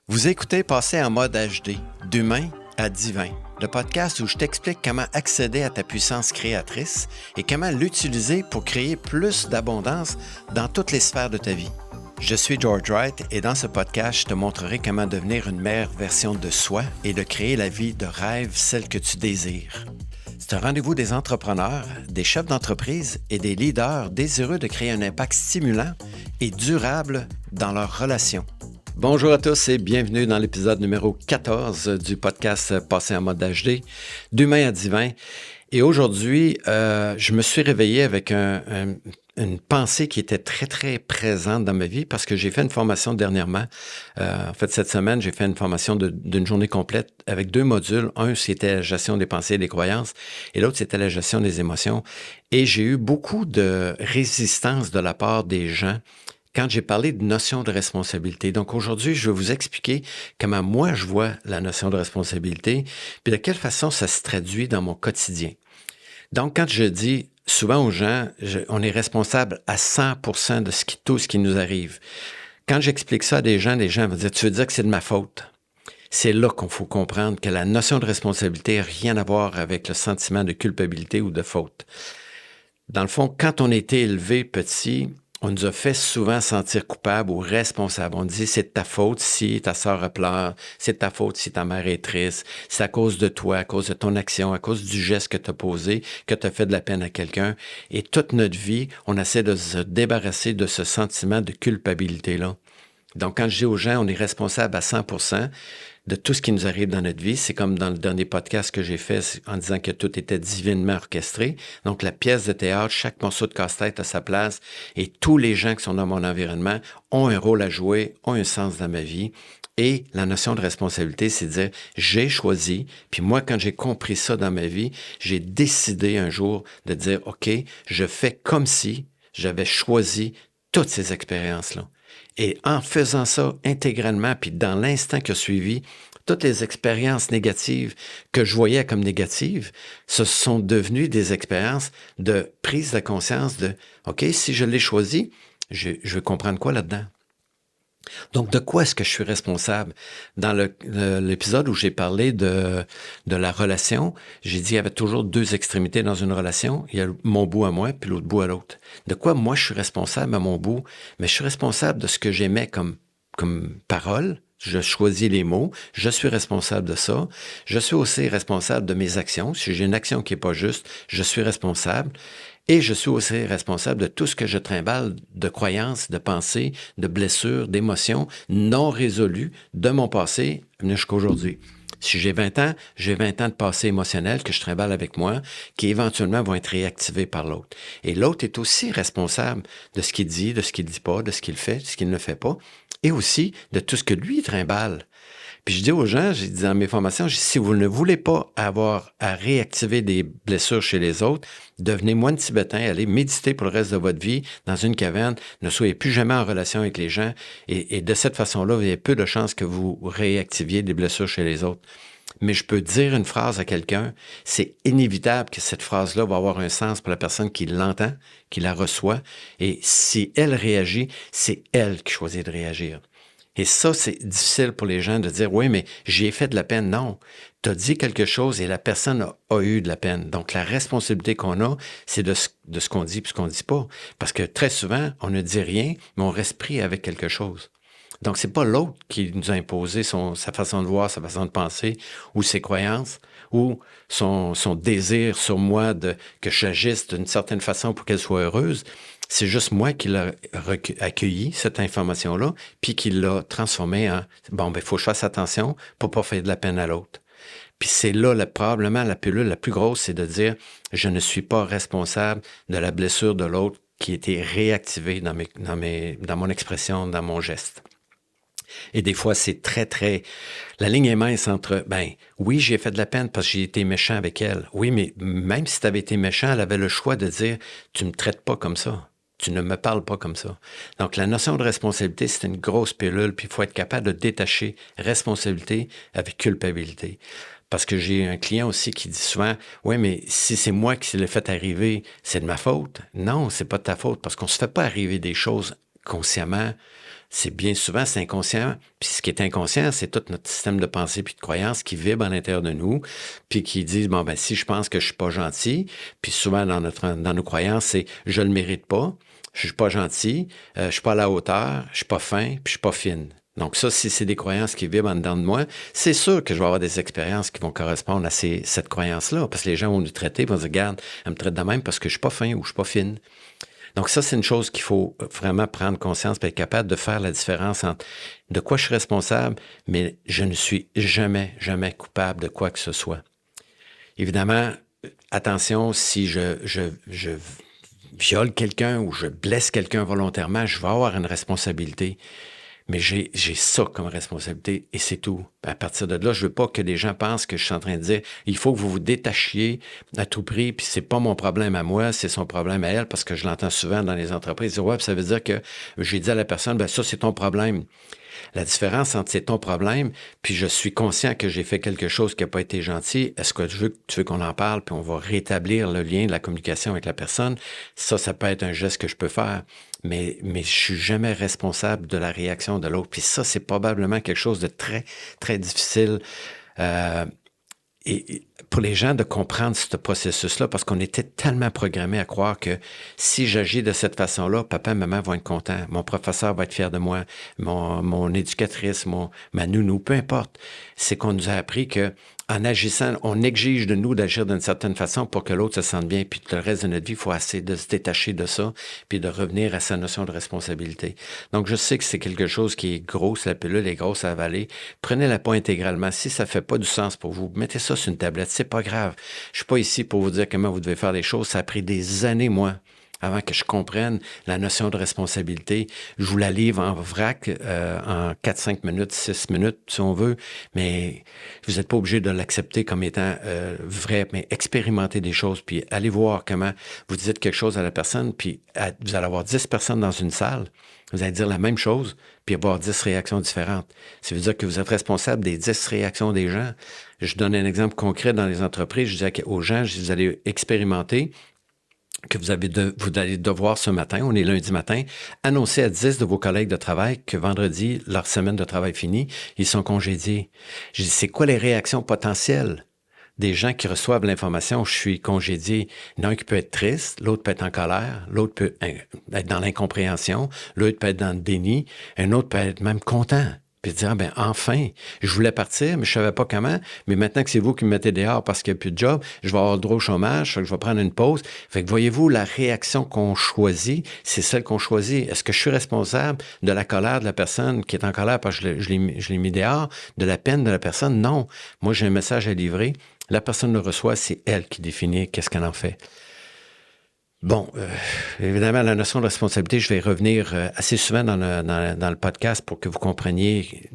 Vous écoutez Passer en mode HD, d'humain à divin, le podcast où je t'explique comment accéder à ta puissance créatrice et comment l'utiliser pour créer plus d'abondance dans toutes les sphères de ta vie. Je suis George Wright et dans ce podcast, je te montrerai comment devenir une meilleure version de soi et de créer la vie de rêve, celle que tu désires. C'est un rendez-vous des entrepreneurs, des chefs d'entreprise et des leaders désireux de créer un impact stimulant et durable dans leurs relations. Bonjour à tous et bienvenue dans l'épisode numéro 14 du podcast Passer en mode HD, d'humain à divin. Et aujourd'hui, je me suis réveillé avec une pensée qui était très, très présente dans ma vie parce que j'ai fait une formation dernièrement. En fait, cette semaine, j'ai fait une formation d'une journée complète avec 2 modules. Un, c'était la gestion des pensées et des croyances et l'autre, c'était la gestion des émotions. Et j'ai eu beaucoup de résistance de la part des gens quand j'ai parlé de notion de responsabilité. Donc aujourd'hui, je vais vous expliquer comment moi je vois la notion de responsabilité, puis de quelle façon ça se traduit dans mon quotidien. Donc quand je dis souvent aux gens, on est responsable à 100% de tout ce qui nous arrive. Quand j'explique ça à des gens vont dire, tu veux dire que c'est de ma faute? C'est là qu'il faut comprendre que la notion de responsabilité n'a rien à voir avec le sentiment de culpabilité ou de faute. Dans le fond, quand on a été élevé petit, on nous a fait souvent sentir coupables ou responsables. On dit, c'est de ta faute si ta sœur pleure, c'est de ta faute si ta mère est triste, c'est à cause de toi, à cause de ton action, à cause du geste que tu as posé, que tu as fait de la peine à quelqu'un. Et toute notre vie, on essaie de se débarrasser de ce sentiment de culpabilité-là. Donc, quand je dis aux gens, on est responsable à 100% de tout ce qui nous arrive dans notre vie. C'est comme dans le dernier podcast que j'ai fait en disant que tout était divinement orchestré. Donc, la pièce de théâtre, chaque morceau de casse-tête a sa place et tous les gens qui sont dans mon environnement ont un rôle à jouer, ont un sens dans ma vie. Et la notion de responsabilité, c'est de dire, j'ai choisi, puis moi, quand j'ai compris ça dans ma vie, j'ai décidé un jour de dire, OK, je fais comme si j'avais choisi toutes ces expériences-là. Et en faisant ça intégralement, puis dans l'instant qui a suivi, toutes les expériences négatives que je voyais comme négatives, ce sont devenues des expériences de prise de conscience de « OK, si je l'ai choisi, je veux comprendre quoi là-dedans? » Donc, de quoi est-ce que je suis responsable? Dans l'épisode où j'ai parlé de la relation, j'ai dit qu'il y avait toujours 2 extrémités dans une relation. Il y a mon bout à moi, puis l'autre bout à l'autre. De quoi moi je suis responsable à mon bout? Mais je suis responsable de ce que j'émets comme parole. Je choisis les mots. Je suis responsable de ça. Je suis aussi responsable de mes actions. Si j'ai une action qui n'est pas juste, je suis responsable. Et je suis aussi responsable de tout ce que je trimballe de croyances, de pensées, de blessures, d'émotions non résolues de mon passé jusqu'à aujourd'hui. Si j'ai 20 ans, j'ai 20 ans de passé émotionnel que je trimballe avec moi, qui éventuellement vont être réactivés par l'autre. Et l'autre est aussi responsable de ce qu'il dit, de ce qu'il ne dit pas, de ce qu'il fait, de ce qu'il ne fait pas, et aussi de tout ce que lui trimballe. Puis je dis aux gens, j'ai dit dans mes formations, si vous ne voulez pas avoir à réactiver des blessures chez les autres, devenez moine tibétain, allez méditer pour le reste de votre vie dans une caverne, ne soyez plus jamais en relation avec les gens et de cette façon-là, il y a peu de chances que vous réactiviez des blessures chez les autres. Mais je peux dire une phrase à quelqu'un, c'est inévitable que cette phrase-là va avoir un sens pour la personne qui l'entend, qui la reçoit, et si elle réagit, c'est elle qui choisit de réagir. Et ça, c'est difficile pour les gens de dire, oui, mais j'ai fait de la peine. Non, tu as dit quelque chose et la personne a eu de la peine. Donc, la responsabilité qu'on a, c'est de ce qu'on dit et ce qu'on ne dit pas. Parce que très souvent, on ne dit rien, mais on reste pris avec quelque chose. Donc, c'est pas l'autre qui nous a imposé sa façon de voir, sa façon de penser, ou ses croyances, ou son désir sur moi que j'agisse d'une certaine façon pour qu'elle soit heureuse. C'est juste moi qui l'ai accueilli, cette information-là, puis qui l'a transformée en « bon, il faut que je fasse attention pour pas faire de la peine à l'autre ». Puis c'est là, probablement, la pilule la plus grosse, c'est de dire « je ne suis pas responsable de la blessure de l'autre qui a été réactivée dans mon expression, dans mon geste ». Et des fois, c'est très, très... La ligne est mince entre, oui, j'ai fait de la peine parce que j'ai été méchant avec elle. Oui, mais même si tu avais été méchant, elle avait le choix de dire, tu ne me traites pas comme ça. Tu ne me parles pas comme ça. Donc, la notion de responsabilité, c'est une grosse pilule, puis il faut être capable de détacher responsabilité avec culpabilité. Parce que j'ai un client aussi qui dit souvent, oui, mais si c'est moi qui l'ai fait arriver, c'est de ma faute. Non, c'est pas de ta faute, parce qu'on se fait pas arriver des choses consciemment. c'est bien souvent, c'est inconscient. Puis ce qui est inconscient, c'est tout notre système de pensée puis de croyance qui vibre à l'intérieur de nous, puis qui dit, bon, ben si je pense que je suis pas gentil, puis souvent dans nos croyances, c'est je le mérite pas, je suis pas gentil, je suis pas à la hauteur, je suis pas fin, puis je suis pas fine. Donc ça, si c'est des croyances qui vibrent en dedans de moi, c'est sûr que je vais avoir des expériences qui vont correspondre à cette croyance-là, parce que les gens vont nous traiter, vont dire, regarde, elle me traite de même parce que je suis pas fin ou je suis pas fine. Donc ça, c'est une chose qu'il faut vraiment prendre conscience et être capable de faire la différence entre de quoi je suis responsable, mais je ne suis jamais, jamais coupable de quoi que ce soit. Évidemment, attention, si je viole quelqu'un ou je blesse quelqu'un volontairement, je vais avoir une responsabilité. Mais j'ai ça comme responsabilité et c'est tout. À partir de là, je veux pas que les gens pensent que je suis en train de dire il faut que vous vous détachiez à tout prix, puis c'est pas mon problème à moi, c'est son problème à elle, parce que je l'entends souvent dans les entreprises. Ouais, puis ça veut dire que j'ai dit à la personne, ben ça, c'est ton problème. La différence entre c'est ton problème, puis je suis conscient que j'ai fait quelque chose qui n'a pas été gentil, est-ce que tu veux qu'on en parle, puis on va rétablir le lien de la communication avec la personne? Ça peut être un geste que je peux faire. Mais je suis jamais responsable de la réaction de l'autre. Puis ça, c'est probablement quelque chose de très, très difficile et pour les gens de comprendre ce processus-là, parce qu'on était tellement programmés à croire que si j'agis de cette façon-là, papa et maman vont être contents, mon professeur va être fier de moi, mon éducatrice, ma nounou, peu importe. C'est qu'on nous a appris que en agissant, on exige de nous d'agir d'une certaine façon pour que l'autre se sente bien, puis le reste de notre vie, il faut essayer de se détacher de ça, puis de revenir à sa notion de responsabilité. Donc, je sais que c'est quelque chose qui est gros, la pilule est grosse à avaler. Prenez-la pas intégralement. Si ça fait pas du sens pour vous, mettez ça sur une tablette, c'est pas grave. Je suis pas ici pour vous dire comment vous devez faire les choses. Ça a pris des années, moi, avant que je comprenne la notion de responsabilité. Je vous la livre en vrac, en 4-5 minutes, 6 minutes, si on veut, mais vous n'êtes pas obligé de l'accepter comme étant vrai, mais expérimentez des choses, puis allez voir comment vous dites quelque chose à la personne, puis vous allez avoir 10 personnes dans une salle, vous allez dire la même chose, puis avoir 10 réactions différentes. Ça veut dire que vous êtes responsable des 10 réactions des gens. Je donne un exemple concret dans les entreprises. Je dis aux gens, vous allez expérimenter que vous allez devoir ce matin, on est lundi matin, annoncer à 10 de vos collègues de travail que vendredi, leur semaine de travail finie, ils sont congédiés. Je dis, c'est quoi les réactions potentielles des gens qui reçoivent l'information, je suis congédié? Il y en a un qui peut être triste, l'autre peut être en colère, l'autre peut être dans l'incompréhension, l'autre peut être dans le déni, un autre peut être même content. Puis dire, ben enfin, je voulais partir, mais je savais pas comment, mais maintenant que c'est vous qui me mettez dehors parce qu'il n'y a plus de job, je vais avoir le droit au chômage, je vais prendre une pause. Fait que voyez-vous, la réaction qu'on choisit, c'est celle qu'on choisit. Est-ce que je suis responsable de la colère de la personne qui est en colère parce que je l'ai mis dehors, de la peine de la personne? Non. Moi, j'ai un message à livrer. La personne le reçoit, c'est elle qui définit qu'est-ce qu'elle en fait. Bon, évidemment, la notion de responsabilité, je vais revenir assez souvent dans le podcast pour que vous compreniez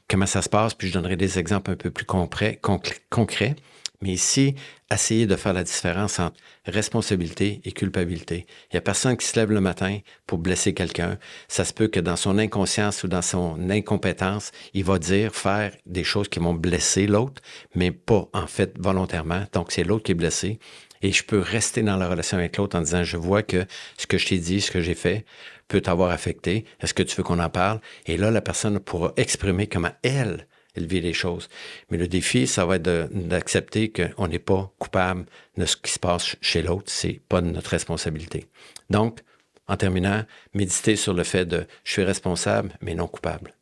comment ça se passe, puis je donnerai des exemples un peu plus concrets. Mais ici, essayez de faire la différence entre responsabilité et culpabilité. Il n'y a personne qui se lève le matin pour blesser quelqu'un. Ça se peut que dans son inconscience ou dans son incompétence, il va faire des choses qui vont blesser l'autre, mais pas en fait volontairement. Donc, c'est l'autre qui est blessé. Et je peux rester dans la relation avec l'autre en disant, je vois que ce que je t'ai dit, ce que j'ai fait, peut t'avoir affecté. Est-ce que tu veux qu'on en parle? Et là, la personne pourra exprimer comment elle vit les choses. Mais le défi, ça va être d'accepter qu'on n'est pas coupable de ce qui se passe chez l'autre. C'est pas de notre responsabilité. Donc, en terminant, méditez sur le fait de je suis responsable, mais non coupable.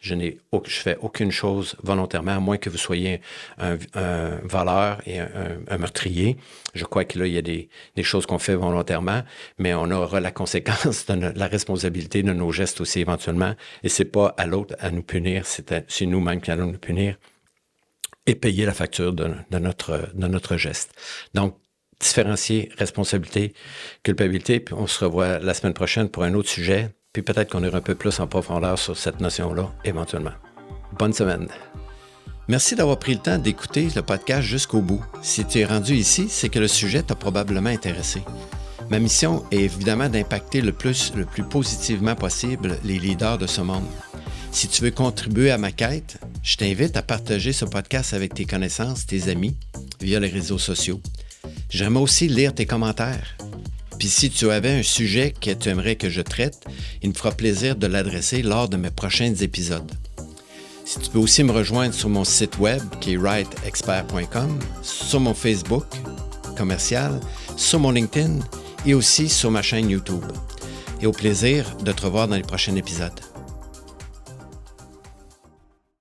Je fais aucune chose volontairement, à moins que vous soyez un voleur et un meurtrier. Je crois que là, il y a des choses qu'on fait volontairement, mais on aura la conséquence de la responsabilité de nos gestes aussi éventuellement. Et c'est pas à l'autre à nous punir, c'est nous-mêmes qui allons nous punir et payer la facture de notre geste. Donc, différencier responsabilité, culpabilité, puis on se revoit la semaine prochaine pour un autre sujet. Puis peut-être qu'on ira un peu plus en profondeur sur cette notion-là, éventuellement. Bonne semaine. Merci d'avoir pris le temps d'écouter le podcast jusqu'au bout. Si tu es rendu ici, c'est que le sujet t'a probablement intéressé. Ma mission est évidemment d'impacter le plus positivement possible les leaders de ce monde. Si tu veux contribuer à ma quête, je t'invite à partager ce podcast avec tes connaissances, tes amis, via les réseaux sociaux. J'aimerais aussi lire tes commentaires. Puis si tu avais un sujet que tu aimerais que je traite, il me fera plaisir de l'adresser lors de mes prochains épisodes. Si tu peux aussi me rejoindre sur mon site web qui est writeexpert.com, sur mon Facebook commercial, sur mon LinkedIn et aussi sur ma chaîne YouTube. Et au plaisir de te revoir dans les prochains épisodes.